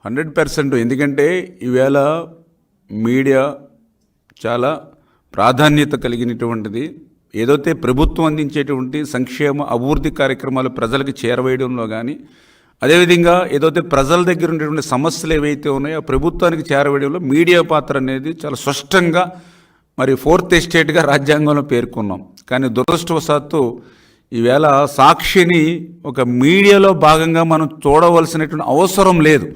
100%. ఎందుకంటే ఈవేళ మీడియా చాలా ప్రాధాన్యత కలిగినటువంటిది. ఏదైతే ప్రభుత్వం అందించేటువంటి సంక్షేమ అభివృద్ధి కార్యక్రమాలు ప్రజలకు చేరవేయడంలో కానీ, అదేవిధంగా ఏదైతే ప్రజల దగ్గర ఉండేటువంటి సమస్యలు ఏవైతే ఉన్నాయో ఆ ప్రభుత్వానికి చేరవేయడంలో మీడియా పాత్ర అనేది చాలా స్పష్టంగా మరి 4th ఎస్టేట్గా రాజ్యాంగంలో పేర్కొన్నాం. కానీ దురదృష్టవశాత్తు ఈవేళ సాక్షిని ఒక మీడియాలో భాగంగా మనం చూడవలసినటువంటి అవసరం లేదు.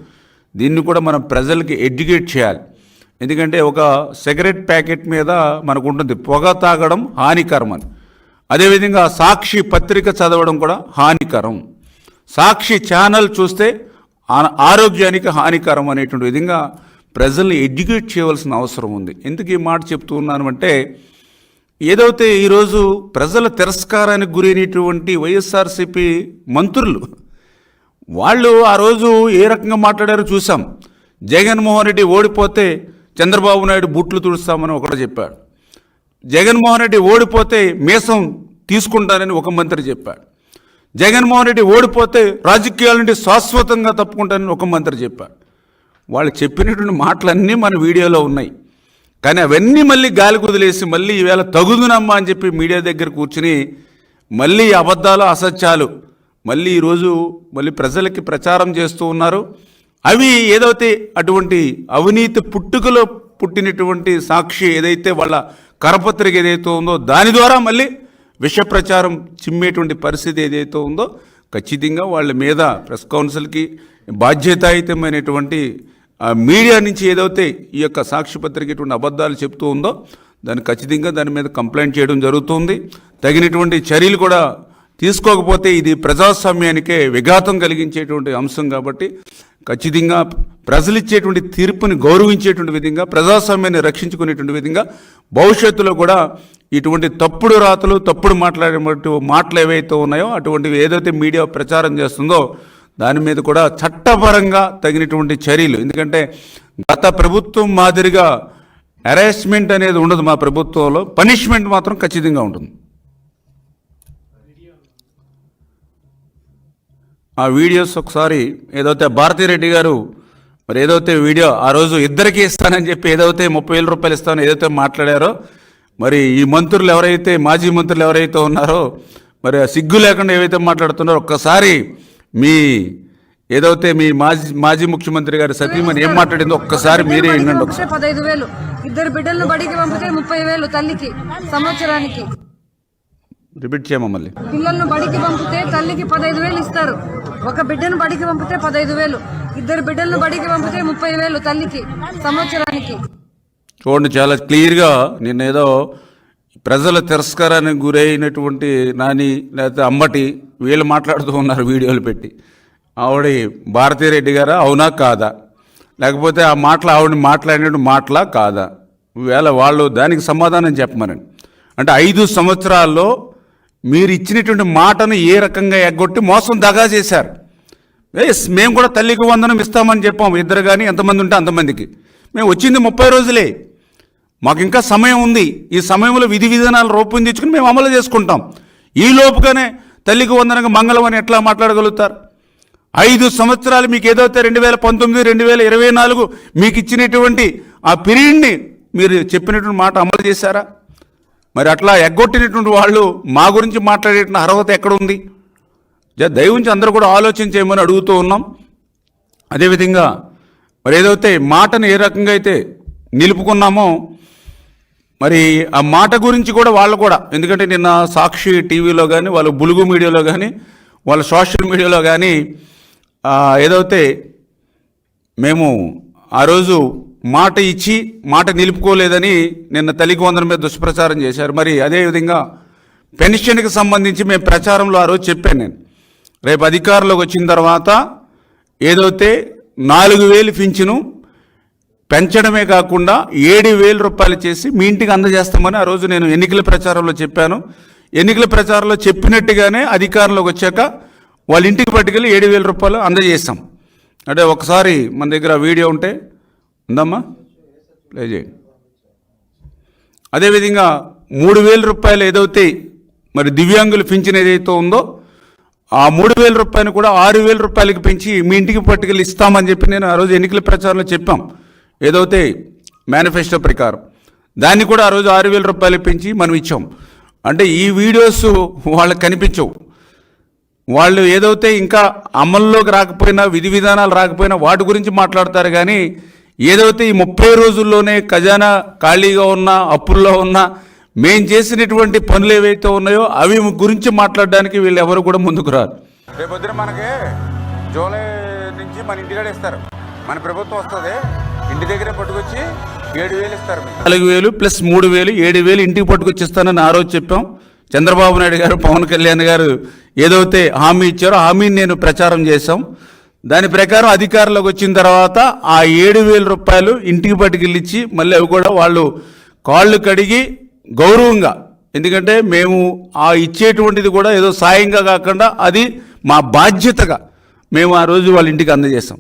దీన్ని కూడా మనం ప్రజలకి ఎడ్యుకేట్ చేయాలి. ఎందుకంటే ఒక సిగరెట్ ప్యాకెట్ మీద మనకు ఉంటుంది పొగ తాగడం హానికరం అని. అదేవిధంగా సాక్షి పత్రిక చదవడం కూడా హానికరం, సాక్షి ఛానల్ చూస్తే ఆరోగ్యానికి హానికరం అనేటువంటి విధంగా ప్రజల్ని ఎడ్యుకేట్ చేయవలసిన అవసరం ఉంది. ఎందుకు ఈ మాట చెప్తూ ఉన్నాను అంటే, ఏదైతే ఈరోజు ప్రజల తిరస్కారానికి గురైనటువంటి వైఎస్ఆర్సీపీ మంత్రులు వాళ్ళు ఆ రోజు ఏ రకంగా మాట్లాడారో చూసాం. జగన్మోహన్ రెడ్డి ఓడిపోతే చంద్రబాబు నాయుడు బూట్లు తుడుస్తామని ఒకటి చెప్పాడు. జగన్మోహన్ రెడ్డి ఓడిపోతే మీసం తీసుకుంటానని ఒక మంత్రి చెప్పాడు. జగన్మోహన్ రెడ్డి ఓడిపోతే రాజకీయాల నుండి శాశ్వతంగా తప్పుకుంటానని ఒక మంత్రి చెప్పాడు. వాళ్ళు చెప్పినటువంటి మాటలన్నీ మన వీడియోలో ఉన్నాయి. కానీ అవన్నీ మళ్ళీ గాలి కుదిలేసి మళ్ళీ ఈవేళ తగుదునమ్మా అని చెప్పి మీడియా దగ్గర కూర్చుని మళ్ళీ అబద్ధాలు అసత్యాలు మళ్ళీ ఈరోజు మళ్ళీ ప్రజలకి ప్రచారం చేస్తూ ఉన్నారు. అవి ఏదైతే అటువంటి అవినీతి పుట్టుకలో పుట్టినటువంటి సాక్షి ఏదైతే వాళ్ళ కరపత్రిక ఏదైతే ఉందో దాని ద్వారా మళ్ళీ విష ప్రచారం చిమ్మేటువంటి పరిస్థితి ఏదైతే ఉందో ఖచ్చితంగా వాళ్ళ మీద ప్రెస్ కౌన్సిల్కి బాధ్యతాయుతమైనటువంటి మీడియా నుంచి ఏదైతే ఈ యొక్క సాక్షి పత్రిక ఇటువంటి అబద్ధాలు చెప్తూ ఉందో దాన్ని ఖచ్చితంగా దాని మీద కంప్లైంట్ చేయడం జరుగుతుంది. తగినటువంటి చర్యలు కూడా తీసుకోకపోతే ఇది ప్రజాస్వామ్యానికే విఘాతం కలిగించేటువంటి అంశం. కాబట్టి ఖచ్చితంగా ప్రజలు ఇచ్చేటువంటి తీర్పుని గౌరవించేటువంటి విధంగా ప్రజాస్వామ్యాన్ని రక్షించుకునేటువంటి విధంగా భవిష్యత్తులో కూడా ఇటువంటి తప్పుడు రాతలు తప్పుడు మాట్లాడేటువంటి మాటలు ఏవైతే ఉన్నాయో అటువంటివి ఏదైతే మీడియా ప్రచారం చేస్తుందో దాని మీద కూడా చట్టపరంగా తగినటువంటి చర్యలు. ఎందుకంటే గత ప్రభుత్వం మాదిరిగా హెరాస్మెంట్ అనేది ఉండదు. మా ప్రభుత్వంలో పనిష్మెంట్ మాత్రం ఖచ్చితంగా ఉంటుంది. ఆ వీడియోస్ ఒకసారి ఏదైతే భారతిరెడ్డి గారు మరి ఏదైతే వీడియో ఆ రోజు ఇద్దరికి ఇస్తానని చెప్పి ఏదైతే 30,000 రూపాయలు ఇస్తానని ఏదైతే మాట్లాడారో మరి ఈ మంత్రులు ఎవరైతే మాజీ మంత్రులు ఎవరైతే ఉన్నారో మరి సిగ్గు లేకుండా ఏవైతే మాట్లాడుతున్నారో ఒక్కసారి మీ ఏదైతే మీ మాజీ ముఖ్యమంత్రి గారు సతీమణి ఏం మాట్లాడిందో ఒక్కసారి మీరే వినండి. 15,000 ఇద్దరు బిడ్డలను బడికి పంపితే 30,000 తల్లికి సంవత్సరానికి. రిపీట్ చేయమా మళ్ళీ. పిల్లలను బడికి పంపితే తల్లికి 15,000 ఇస్తారు. ఒక బిడ్డను బడికి పంపితే 15,000, ఇద్దరు బిడ్డలను బడికి పంపితే 30,000 తల్లికి సంవత్సరానికి. చూడండి చాలా క్లియర్గా నిన్నేదో ప్రజల తిరస్కారానికి గురైనటువంటి నాని లేకపోతే అమ్మటి వీళ్ళు మాట్లాడుతూ ఉన్నారు వీడియోలు పెట్టి. ఆవిడ భారతిరెడ్డి గారా అవునా కాదా, లేకపోతే ఆ మాటలు ఆవిడ మాట్లాడినట్టు మాటలా కాదా, ఈవేళ వాళ్ళు దానికి సమాధానం చెప్పమనండి. అంటే 5 సంవత్సరాల్లో మీరు ఇచ్చినటువంటి మాటను ఏ రకంగా ఎగ్గొట్టి మోసం దగా చేశారు. మేము కూడా తల్లికి వందనం ఇస్తామని చెప్పాము, ఇద్దరు కానీ ఎంతమంది ఉంటే అంతమందికి. మేము వచ్చింది 30 రోజులే, మాకు ఇంకా సమయం ఉంది. ఈ సమయంలో విధి విధానాలు రూపొందించుకుని మేము అమలు చేసుకుంటాం. ఈ లోపుగానే తల్లికి వందనంగా మంగళం అని ఎట్లా మాట్లాడగలుగుతారు? 5 సంవత్సరాలు మీకు ఏదైతే 2019, 2024 మీకు ఇచ్చినటువంటి ఆ పీరియడ్ని మీరు చెప్పినటువంటి మాట అమలు చేశారా? మరి అట్లా ఎగ్గొట్టినటువంటి వాళ్ళు మా గురించి మాట్లాడేటువంటి అర్హత ఎక్కడ ఉంది? దయవుంచి అందరూ కూడా ఆలోచన చేయమని అడుగుతూ ఉన్నాం. అదేవిధంగా మరి ఏదైతే మాటను ఏ రకంగా అయితే నిలుపుకున్నామో మరి ఆ మాట గురించి కూడా వాళ్ళు కూడా, ఎందుకంటే నిన్న సాక్షి టీవీలో కానీ వాళ్ళ బులుగు మీడియాలో కానీ వాళ్ళ సోషల్ మీడియాలో కానీ ఏదైతే మేము ఆ రోజు మాట ఇచ్చి మాట నిలుపుకోలేదని నిన్న తల్లికి వందనం మీద దుష్ప్రచారం చేశారు. మరి అదేవిధంగా పెన్షన్కి సంబంధించి మేము ప్రచారంలో ఆ రోజు చెప్పాను నేను, రేపు అధికారంలోకి వచ్చిన తర్వాత ఏదైతే 4,000 పింఛను పెంచడమే కాకుండా 7,000 రూపాయలు చేసి మీ ఇంటికి అందజేస్తామని ఆ రోజు నేను ఎన్నికల ప్రచారంలో చెప్పాను. ఎన్నికల ప్రచారంలో చెప్పినట్టుగానే అధికారంలోకి వచ్చాక వాళ్ళ ఇంటికి పట్టుకెళ్ళి 7,000 రూపాయలు అందజేస్తాం. అంటే ఒకసారి మన దగ్గర వీడియో ఉంటే ఉందమ్మా ప్లే చేయండి. అదేవిధంగా 3,000 రూపాయలు ఏదైతే మరి దివ్యాంగులు పింఛన్ ఏదైతే ఉందో ఆ 3,000 రూపాయలు కూడా 6,000 రూపాయలకి పెంచి మీ ఇంటికి పట్టుకెళ్ళి ఇస్తామని చెప్పి నేను ఆ రోజు ఎన్నికల ప్రచారంలో చెప్పాం. ఏదైతే మేనిఫెస్టో ప్రకారం దాన్ని కూడా ఆ రోజు 6,000 రూపాయలు పెంచి మనం ఇచ్చాం. అంటే ఈ వీడియోస్ వాళ్ళకి కనిపించవు. వాళ్ళు ఏదైతే ఇంకా అమల్లోకి రాకపోయినా, విధి విధానాలు రాకపోయినా వాటి గురించి మాట్లాడతారు. కానీ ఏదైతే ఈ 30 రోజుల్లోనే ఖజానా ఖాళీగా ఉన్నా, అప్పుల్లో ఉన్నా, మేం చేసినటువంటి పనులు ఏవైతే ఉన్నాయో అవి గురించి మాట్లాడడానికి వీళ్ళు ఎవరు కూడా ముందుకు రారు. రేపొద్దున మనకి జూలై నుంచి మన ఇంటికాడ ఇస్తారు, మన ప్రభుత్వం వస్తుంది, ఇంటి దగ్గరే పట్టుకొచ్చి 7,000 ఇస్తారు. 4,000 ప్లస్ 3,000 7,000 ఇంటికి పట్టుకొచ్చిస్తానని ఆ రోజు చెప్పాం. చంద్రబాబు నాయుడు గారు, పవన్ కళ్యాణ్ గారు ఏదైతే హామీ ఇచ్చారో హామీని నేను ప్రచారం చేశాం. దాని ప్రకారం అధికారంలోకి వచ్చిన తర్వాత ఆ 7,000 రూపాయలు ఇంటికి పట్టుకెళ్ళిచ్చి మళ్ళీ అవి కూడా వాళ్ళు కాళ్ళు కడిగి గౌరవంగా, ఎందుకంటే మేము ఆ ఇచ్చేటువంటిది కూడా ఏదో సాయంగా కాకుండా అది మా బాధ్యతగా మేము ఆ రోజు వాళ్ళ ఇంటికి అందజేస్తాం.